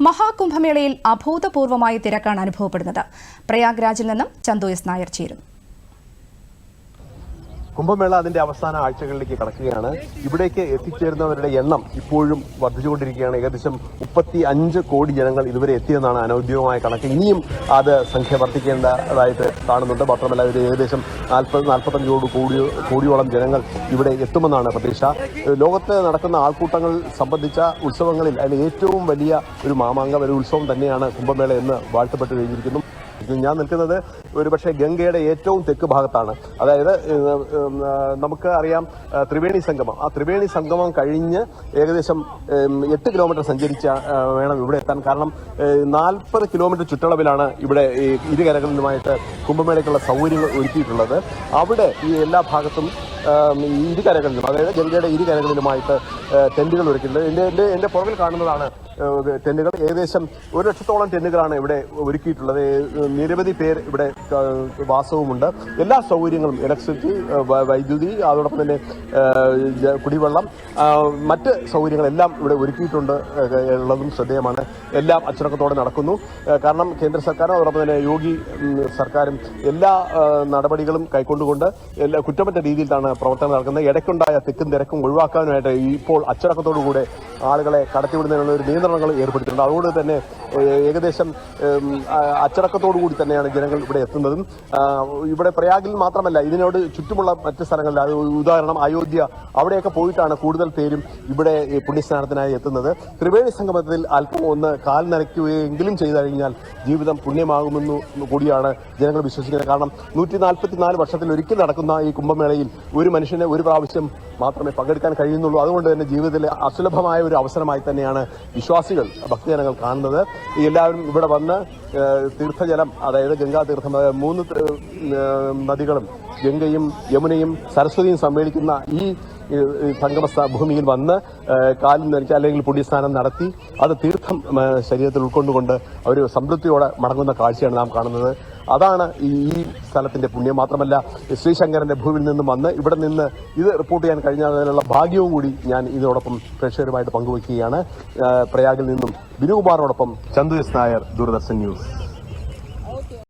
മഹാകുംഭമേളയിൽ അഭൂതപൂർവമായ തിരക്കാണ് അനുഭവപ്പെടുന്നത്. പ്രയാഗ്രാജിൽ നിന്നും ചന്തു എസ് നായർ ചേരുന്നു. കുംഭമേള അതിന്റെ അവസാന ആഴ്ചകളിലേക്ക് കടക്കുകയാണ്. ഇവിടേക്ക് എത്തിച്ചേരുന്നവരുടെ എണ്ണം ഇപ്പോഴും വർദ്ധിച്ചുകൊണ്ടിരിക്കുകയാണ്. ഏകദേശം 35 കോടി ജനങ്ങൾ ഇതുവരെ എത്തിയെന്നാണ് അനൌദ്യോഗികമായ കണക്ക്. ഇനിയും അത് സംഖ്യ വർദ്ധിക്കേണ്ടതായിട്ട് കാണുന്നുണ്ട്. മാത്രമല്ല ഇത് ഏകദേശം 40-45 കോടിയോളം ജനങ്ങൾ ഇവിടെ എത്തുമെന്നാണ് പ്രതീക്ഷ. ലോകത്ത് നടക്കുന്ന ആൾക്കൂട്ടങ്ങൾ സംബന്ധിച്ച ഉത്സവങ്ങളിൽ അതിൽ ഏറ്റവും വലിയ ഒരു മാമാങ്കം, ഒരു ഉത്സവം തന്നെയാണ് കുംഭമേള എന്ന് വാഴ്ത്തപ്പെട്ട് കഴിഞ്ഞിരിക്കുന്നു. ഞാൻ നിൽക്കുന്നത് ഒരുപക്ഷെ ഗംഗയുടെ ഏറ്റവും തെക്ക് ഭാഗത്താണ്. അതായത് നമുക്ക് അറിയാം ത്രിവേണി സംഗമം. ആ ത്രിവേണി സംഗമം കഴിഞ്ഞ് ഏകദേശം 8 കിലോമീറ്റർ സഞ്ചരിച്ച വേണം ഇവിടെ എത്താൻ. കാരണം 40 കിലോമീറ്റർ ചുറ്റളവിലാണ് ഇവിടെ ഇരുകരകളിലുമായിട്ട് കുംഭമേളയ്ക്കുള്ള സൗകര്യങ്ങൾ ഒരുക്കിയിട്ടുള്ളത്. അവിടെ ഈ എല്ലാ ഭാഗത്തും ഇരുകരകളിലും, അതായത് ഗംഗയുടെ ഇരുകരകളിലുമായിട്ട് ടെന്റുകൾ ഒരുക്കിയിട്ടുണ്ട്. എന്റെ പുറകിൽ കാണുന്നതാണ് ടെന്റുകൾ. ഏകദേശം 1 ലക്ഷത്തോളം ടെന്റുകളാണ് ഇവിടെ ഒരുക്കിയിട്ടുള്ളത്. നിരവധി പേർ ഇവിടെ വാസവുമുണ്ട്. എല്ലാ സൗകര്യങ്ങളും, ഇലക്ട്രിസിറ്റി, വൈദ്യുതി, അതോടൊപ്പം തന്നെ കുടിവെള്ളം, മറ്റ് സൗകര്യങ്ങളെല്ലാം ഇവിടെ ഒരുക്കിയിട്ടുണ്ട് ഉള്ളതും ശ്രദ്ധേയമാണ്. എല്ലാം അച്ചടക്കത്തോടെ നടക്കുന്നു. കാരണം കേന്ദ്ര സർക്കാരും അതോടൊപ്പം തന്നെ യോഗി സർക്കാരും എല്ലാ നടപടികളും കൈക്കൊണ്ടുകൊണ്ട് എല്ലാ കുറ്റമറ്റ രീതിയിലാണ് പ്രവർത്തനം നടക്കുന്നത്. ഇടയ്ക്കുണ്ടായ തിക്കും തിരക്കും ഒഴിവാക്കാനായിട്ട് ഇപ്പോൾ അച്ചടക്കത്തോടുകൂടെ ആളുകളെ കടത്തിവിടുന്നതിനുള്ള ഒരു നിയന്ത്രണങ്ങൾ ഏർപ്പെടുത്തിയിട്ടുണ്ട്. അതുകൊണ്ട് തന്നെ ഏകദേശം അച്ചടക്കത്തോടു കൂടി തന്നെയാണ് ജനങ്ങൾ ഇവിടെ എത്തുന്നതും. ഇവിടെ പ്രയാഗിൽ മാത്രമല്ല, ഇതിനോട് ചുറ്റുമുള്ള മറ്റ് സ്ഥലങ്ങളിൽ, ഉദാഹരണം അയോധ്യ, അവിടെയൊക്കെ പോയിട്ടാണ് കൂടുതൽ പേരും ഇവിടെ പുണ്യസ്നാനത്തിനായി എത്തുന്നത്. ത്രിവേണി സംഗമത്തിൽ അല്പം ഒന്ന് കാൽ നനയ്ക്കുകയെങ്കിലും ചെയ്തു കഴിഞ്ഞാൽ ജീവിതം പുണ്യമാകുമെന്നു കൂടിയാണ് ജനങ്ങൾ വിശ്വസിക്കുന്നത്. കാരണം 144 വർഷത്തിൽ ഒരിക്കൽ നടക്കുന്ന ഈ കുംഭമേളയിൽ ഒരു മനുഷ്യന് ഒരു പ്രാവശ്യം മാത്രമേ പങ്കെടുക്കാൻ കഴിയുന്നുള്ളൂ. അതുകൊണ്ട് തന്നെ ജീവിതത്തിലെ അസുലഭമായ ഒരു അവസരമായി തന്നെയാണ് വിശ്വാസികൾ, ഭക്തജനങ്ങൾ കാണുന്നത്. എല്ലാവരും ഇവിടെ വന്ന് തീർത്ഥജലം, അതായത് ഗംഗാ തീർത്ഥം, 3 നദികളും ഗംഗയും യമുനയും സരസ്വതിയും സമ്മേളിക്കുന്ന ഈ സംഗമ ഭൂമിയിൽ വന്ന് കാലിൽ നനച്ച് അല്ലെങ്കിൽ പുണ്യസ്നാനം നടത്തി അത് തീർത്ഥം ശരീരത്തിൽ ഉൾക്കൊണ്ടുകൊണ്ട് അവർ സംതൃപ്തിയോടെ മടങ്ങുന്ന കാഴ്ചയാണ് നാം കാണുന്നത്. അതാണ് ഈ സ്ഥലത്തിന്റെ പുണ്യം. മാത്രമല്ല ശ്രീശങ്കരന്റെ ഭൂമിയിൽ നിന്നും വന്ന് ഇവിടെ നിന്ന് ഇത് റിപ്പോർട്ട് ചെയ്യാൻ കഴിഞ്ഞതിനുള്ള ഭാഗ്യവും കൂടി ഞാൻ ഇതിനോടൊപ്പം പ്രേക്ഷകരുമായിട്ട് പങ്കുവയ്ക്കുകയാണ്. പ്രയാഗിൽ നിന്നും ബിനുകുമാറിനോടൊപ്പം ചന്തു എസ് നായർ, ദൂരദർശൻ ന്യൂസ്.